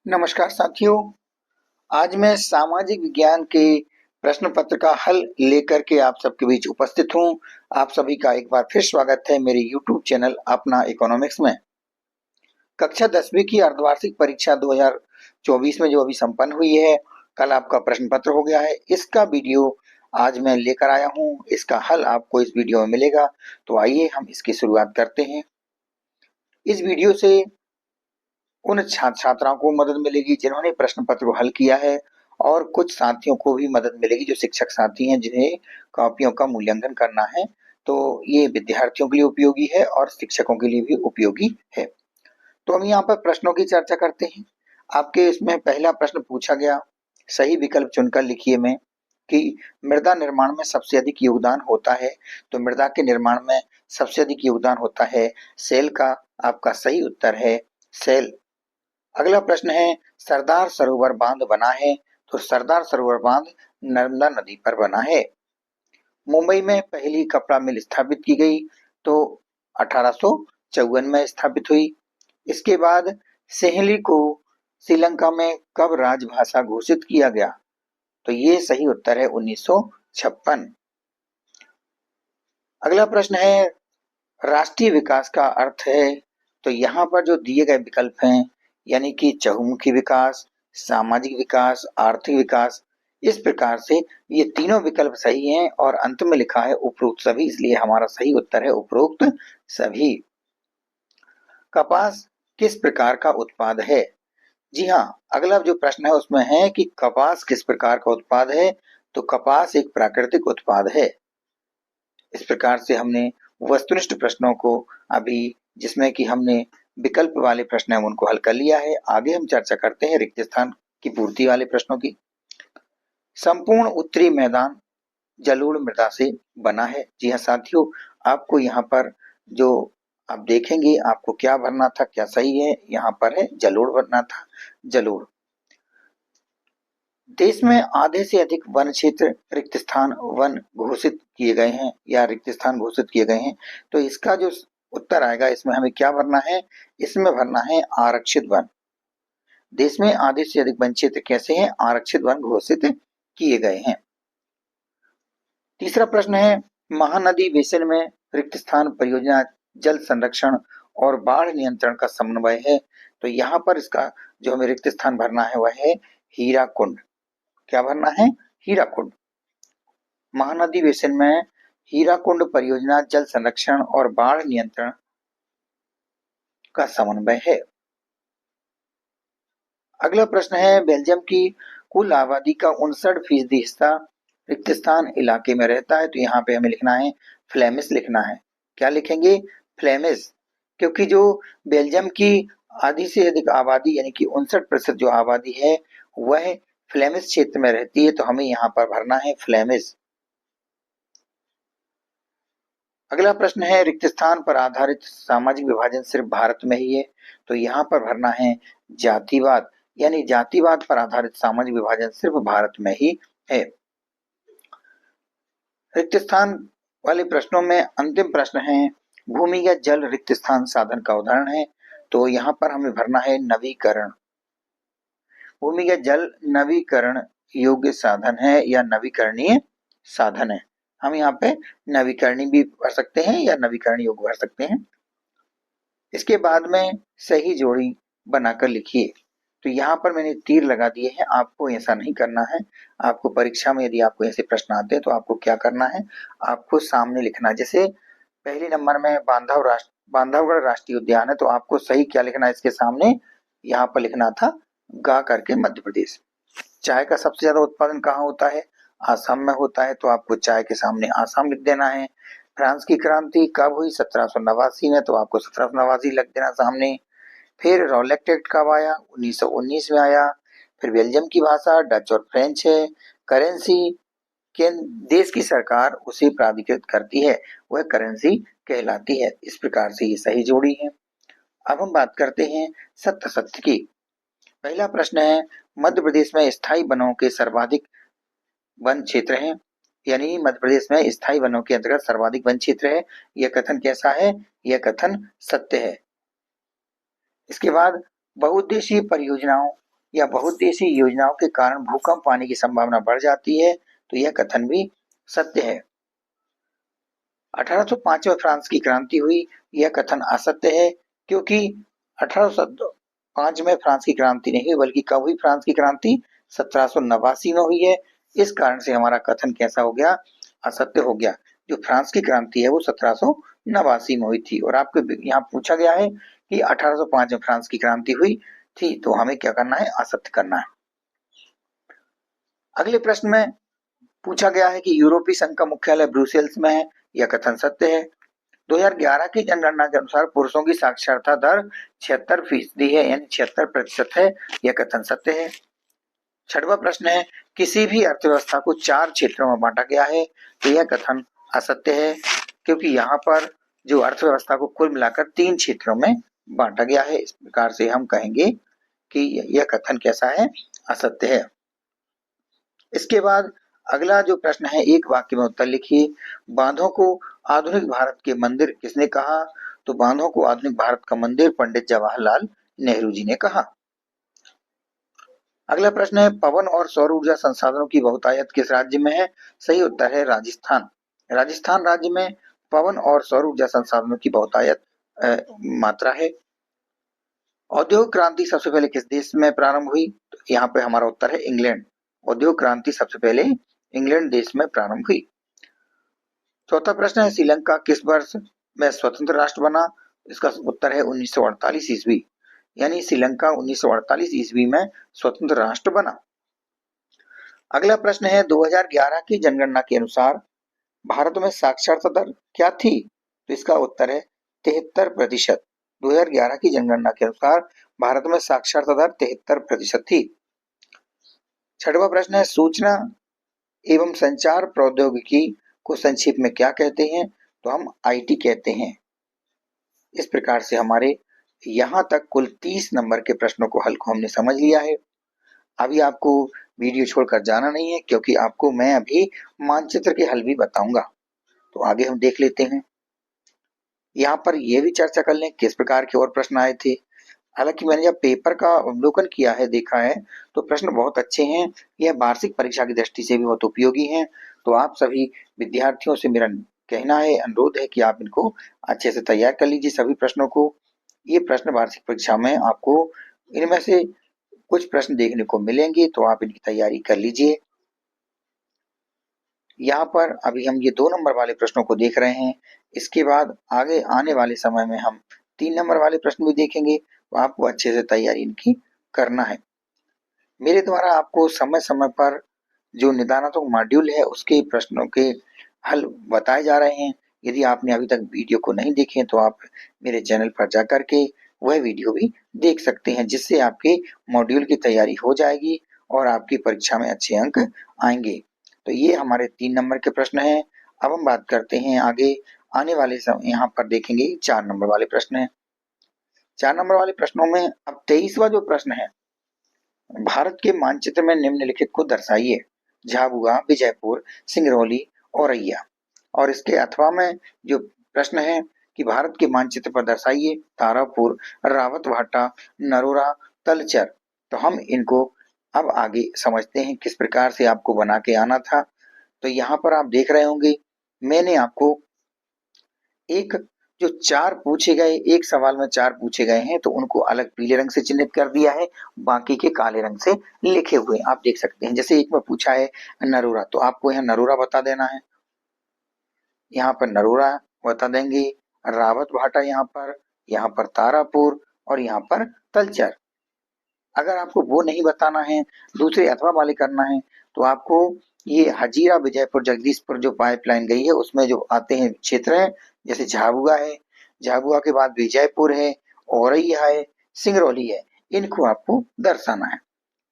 नमस्कार साथियों। आज मैं सामाजिक विज्ञान के प्रश्न पत्र का हल लेकर के आप सबके बीच उपस्थित हूं। आप सभी का एक बार फिर स्वागत है मेरे YouTube चैनल अपना इकोनॉमिक्स में। कक्षा 10वीं की अर्धवार्षिक परीक्षा 2024 में जो अभी संपन्न हुई है, कल आपका प्रश्न पत्र हो गया है। इसका वीडियो आज मैं लेकर आया हूं। इसका हल आपको इस वीडियो में मिलेगा। तो आइए हम इसकी शुरुआत करते हैं। इस वीडियो से उन छात्र छात्राओं को मदद मिलेगी जिन्होंने प्रश्न पत्र को हल किया है, और कुछ साथियों को भी मदद मिलेगी जो शिक्षक साथी हैं जिन्हें कॉपियों का मूल्यांकन करना है। तो ये विद्यार्थियों के लिए उपयोगी है और शिक्षकों के लिए भी उपयोगी है। तो हम यहाँ पर प्रश्नों की चर्चा करते हैं। आपके इसमें पहला प्रश्न पूछा गया, सही विकल्प चुनकर लिखिए में कि मृदा निर्माण में सबसे अधिक योगदान होता है। तो मृदा के निर्माण में सबसे अधिक योगदान होता है सेल का। आपका सही उत्तर है सेल। अगला प्रश्न है, सरदार सरोवर बांध बना है। तो सरदार सरोवर बांध नर्मदा नदी पर बना है। मुंबई में पहली कपड़ा मिल स्थापित की गई तो 1854 में स्थापित हुई। इसके बाद सेहली को श्रीलंका में कब राजभाषा घोषित किया गया। तो ये सही उत्तर है 1956। अगला प्रश्न है, राष्ट्रीय विकास का अर्थ है। तो यहाँ पर जो दिए गए विकल्प हैं, यानी कि चहुमुखी विकास, सामाजिक विकास, आर्थिक विकास, इस प्रकार से ये तीनों विकल्प सही हैं और अंत में लिखा है उपरोक्त सभी, इसलिए हमारा सही उत्तर है उपरोक्त सभी। कपास किस प्रकार का उत्पाद है। जी हाँ, अगला जो प्रश्न है उसमें है कि कपास किस प्रकार का उत्पाद है। तो कपास एक प्राकृतिक उत्पाद है। इस प्रकार से हमने वस्तुनिष्ठ प्रश्नों को अभी, जिसमें कि हमने विकल्प वाले प्रश्न हैं उनको हल कर लिया है। आगे हम चर्चा करते हैं रिक्त स्थान की पूर्ति वाले प्रश्नों की। संपूर्ण उत्तरी मैदान जलोढ़ मृदा से बना है। जी हाँ साथियों, आपको यहाँ पर जो आप देखेंगे आपको क्या भरना था, क्या सही है, यहाँ पर है जलोढ़ भरना था, जलोढ़। देश में आधे से अधिक वन क्षेत्र रिक्त स्थान वन घोषित किए गए हैं या रिक्त स्थान घोषित किए गए हैं। तो इसका जो उत्तर आएगा इसमें हमें क्या भरना है, इसमें भरना है आरक्षित वन। देश में आधे से अधिक वन क्षेत्र कैसे हैं, आरक्षित वन घोषित किए गए हैं। तीसरा प्रश्न है, महानदी बेसिन में रिक्त स्थान परियोजना जल संरक्षण और बाढ़ नियंत्रण का समन्वय है। तो यहाँ पर इसका जो हमें रिक्त स्थान भरना है वह है हीराकुंड। क्या भरना है, हीराकुंड। महानदी बेसिन में हीराकुंड परियोजना जल संरक्षण और बाढ़ नियंत्रण का समन्वय है। अगला प्रश्न है, बेल्जियम की कुल आबादी का 59% हिस्सा रिक्त स्थान इलाके में रहता है। तो यहाँ पे हमें लिखना है फ्लेमिश लिखना है। क्या लिखेंगे, फ्लेमिश। क्योंकि जो बेल्जियम की आधी से अधिक आबादी यानी कि 59% जो आबादी है वह फ्लेमिश क्षेत्र में रहती है। तो हमें यहाँ पर भरना है फ्लेमिश। अगला प्रश्न है, रिक्त स्थान पर आधारित सामाजिक विभाजन सिर्फ भारत में ही है। तो यहाँ पर भरना है जातिवाद, यानी जातिवाद पर आधारित सामाजिक विभाजन सिर्फ भारत में ही है। रिक्त स्थान वाले प्रश्नों में अंतिम प्रश्न है, भूमिगत जल रिक्त स्थान साधन का उदाहरण है। तो यहाँ पर हमें भरना है नवीकरण। भूमिगत जल नवीकरण योग्य साधन है या नवीकरणीय साधन है। हम यहाँ पे नवीकरणीय भी भर सकते हैं या नवीकरण योग्य भर सकते हैं। इसके बाद में सही जोड़ी बनाकर लिखिए। तो यहाँ पर मैंने तीर लगा दिए हैं, आपको ऐसा नहीं करना है। आपको परीक्षा में यदि आपको ऐसे प्रश्न आते हैं तो आपको क्या करना है, आपको सामने लिखना है। जैसे पहले नंबर में बांधवगढ़ राष्ट्रीय उद्यान है, तो आपको सही क्या लिखना है इसके सामने, यहाँ पर लिखना था गा करके मध्य प्रदेश। चाय का सबसे ज्यादा उत्पादन कहाँ होता है, आसाम में होता है। तो आपको चाय के सामने आसाम लिख देना है। फ्रांस की क्रांति कब हुई, 1789 में। तो आपको 1789 लिख देना सामने। फिर रॉलेट एक्ट कब आया, 1919 में आया। फिर बेल्जियम की भाषा डच और फ्रेंच है। करेंसी के देश की सरकार उसे प्राधिकृत करती है, वह करेंसी कहलाती है। इस प्रकार से ये सही जोड़ी है। अब हम बात करते हैं सत्य सत्य की। पहला प्रश्न है, मध्य प्रदेश में स्थायी वनों के सर्वाधिक वन क्षेत्र हैं, यानी मध्य प्रदेश में स्थायी वनों के अंतर्गत सर्वाधिक वन क्षेत्र है। यह कथन कैसा है, यह कथन सत्य है। इसके बाद बहुउद्देशीय परियोजनाओं या बहुउद्देशीय योजनाओं के कारण भूकंप आने की संभावना बढ़ जाती है, तो यह कथन भी सत्य है। 1805 में फ्रांस की क्रांति हुई, यह कथन असत्य है, क्योंकि 1805 में फ्रांस की क्रांति नहीं हुई, बल्कि कब हुई फ्रांस की क्रांति? 1789 में हुई है। इस कारण से हमारा कथन कैसा हो गया? असत्य हो गया। जो फ्रांस की क्रांति है वो 1789 में हुई थी। और आपको यहाँ पूछा गया है कि 1805 में फ्रांस की क्रांति हुई थी, तो हमें क्या करना है? असत्य करना है। अगले प्रश्न में पूछा गया है कि यूरोपीय संघ का मुख्यालय ब्रुसेल्स में है, यह कथन सत्य है। 2011 की जनगणना के अनुसार पुरुषों की साक्षरता दर 76% है, यानी 76% है, यह कथन सत्य है। 6वां प्रश्न है, किसी भी अर्थव्यवस्था को 4 क्षेत्रों में बांटा गया है, तो यह कथन असत्य है, क्योंकि यहाँ पर जो अर्थव्यवस्था को कुल मिलाकर 3 क्षेत्रों में बांटा गया है। इस प्रकार से हम कहेंगे कि यह कथन कैसा है? असत्य है। इसके बाद अगला जो प्रश्न है, एक वाक्य में उत्तर लिखिए। बांधों को आधुनिक भारत के मंदिर किसने कहा? तो बांधों को आधुनिक भारत का मंदिर पंडित जवाहरलाल नेहरू जी ने कहा। अगला प्रश्न है, पवन और सौर ऊर्जा संसाधनों की बहुतायत किस राज्य में है? सही उत्तर है राजस्थान। राजस्थान राज्य में पवन और सौर ऊर्जा संसाधनों की बहुतायत मात्रा है। औद्योगिक क्रांति सबसे पहले किस देश में प्रारंभ हुई? तो यहाँ पे हमारा उत्तर है इंग्लैंड। औद्योगिक क्रांति सबसे पहले इंग्लैंड देश में प्रारंभ हुई। चौथा प्रश्न है, श्रीलंका किस वर्ष में स्वतंत्र राष्ट्र बना? इसका उत्तर है 1948 ईस्वी, यानी श्रीलंका 1948 ईस्वी में स्वतंत्र राष्ट्र बना। अगला प्रश्न है, 2011 की जनगणना के अनुसार भारत में साक्षरता दर क्या थी? तो इसका उत्तर है 73%। 2011 की जनगणना के अनुसार भारत में साक्षरता दर 73% थी। 6वां प्रश्न है, सूचना एवं संचार प्रौद्योगिकी को संक्षेप में क्या कहते हैं? तो हम आईटी कहते हैं। इस प्रकार से हमारे यहाँ तक कुल 30 नंबर के प्रश्नों को हल को हमने समझ लिया है। अभी आपको वीडियो छोड़कर जाना नहीं है, क्योंकि आपको मैं अभी मानचित्र के हल भी बताऊंगा। तो आगे हम देख लेते हैं। यहाँ पर यह भी चर्चा कर लें किस प्रकार के और प्रश्न आए थे। हालांकि मैंने जब पेपर का अवलोकन किया है, देखा है, तो प्रश्न बहुत अच्छे हैं। यह वार्षिक परीक्षा की दृष्टि से भी बहुत उपयोगी हैं। तो आप सभी विद्यार्थियों से मेरा कहना है, अनुरोध है कि आप इनको अच्छे से तैयार कर लीजिए सभी प्रश्नों को। ये प्रश्न वार्षिक परीक्षा में आपको इनमें से कुछ प्रश्न देखने को मिलेंगे, तो आप इनकी तैयारी कर लीजिए। यहाँ पर अभी हम ये 2 नंबर वाले प्रश्नों को देख रहे हैं। इसके बाद आगे आने वाले समय में हम 3 नंबर वाले प्रश्न भी देखेंगे। तो आपको अच्छे से तैयारी इनकी करना है। मेरे द्वारा आपको समय समय पर जो निदानात्मक मॉड्यूल है उसके प्रश्नों के हल बताए जा रहे हैं। यदि आपने अभी तक वीडियो को नहीं देखे तो आप मेरे चैनल पर जाकर के वह वीडियो भी देख सकते हैं, जिससे आपके मॉड्यूल की तैयारी हो जाएगी और आपकी परीक्षा में अच्छे अंक आएंगे। तो ये हमारे 3 नंबर के प्रश्न हैं। अब हम बात करते हैं आगे आने वाले समय, यहाँ पर देखेंगे 4 नंबर वाले प्रश्न हैं। 4 नंबर वाले प्रश्नों में अब 23वां जो प्रश्न है, भारत के मानचित्र में निम्नलिखित को दर्शाइए। झाबुआ, विजयपुर, सिंगरौली, औरैया। और इसके अथवा में जो प्रश्न है कि भारत के मानचित्र पर दर्शाइए तारापुर, रावतभाटा, नरोरा, तलचर। तो हम इनको अब आगे समझते हैं किस प्रकार से आपको बना के आना था। तो यहाँ पर आप देख रहे होंगे, मैंने आपको एक जो 4 पूछे गए, एक सवाल में 4 पूछे गए हैं, तो उनको अलग पीले रंग से चिन्हित कर दिया है, बाकी के काले रंग से लिखे हुए आप देख सकते हैं। जैसे एक में पूछा है नरोरा, तो आपको यहाँ नरोरा बता देना है। यहाँ पर नरोरा बता देंगे, रावत भाटा यहाँ पर तारापुर और यहाँ पर तलचर। अगर आपको वो नहीं बताना है, दूसरे अथवा वाले करना है, तो आपको ये हजीरा, विजयपुर, जगदीशपुर जो पाइपलाइन गई है उसमें जो आते हैं क्षेत्र हैं, जैसे झाबुआ है, झाबुआ के बाद विजयपुर है, औरैया है, सिंगरौली है, इनको आपको दर्शाना है।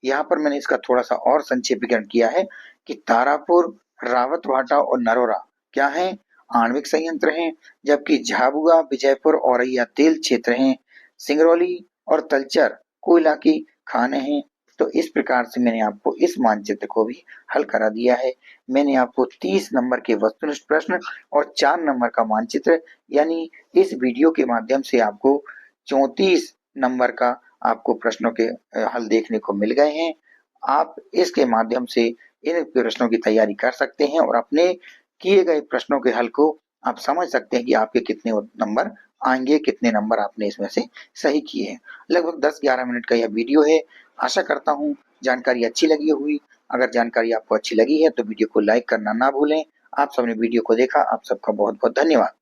यहाँ पर मैंने इसका थोड़ा सा और संक्षेपीकरण किया है कि तारापुर, रावतभाटा और नरोरा क्या है? आणविक संयंत्र हैं, जबकि झाबुआ, विजयपुर, औरैया तेल क्षेत्र हैं, सिंगरौली और तलचर कोयला की खाने हैं। तो इस प्रकार से मैंने आपको इस मानचित्र को भी हल करा दिया है। मैंने आपको 30 नंबर के वस्तुनिष्ठ प्रश्न और 4 नंबर का मानचित्र, यानी इस वीडियो के माध्यम से आपको 34 नंबर का आपको प्रश्नों के हल देखने को मिल गए हैं। आप इसके माध्यम से इन प्रश्नों की तैयारी कर सकते हैं और अपने किए गए प्रश्नों के हल को आप समझ सकते हैं कि आपके कितने नंबर आएँगे, कितने नंबर आपने इसमें से सही किए हैं। लगभग 10-11 मिनट का यह वीडियो है। आशा करता हूँ जानकारी अच्छी लगी होगी। अगर जानकारी आपको अच्छी लगी है तो वीडियो को लाइक करना ना भूलें। आप सबने वीडियो को देखा, आप सबका बहुत-बहुत धन्यवाद।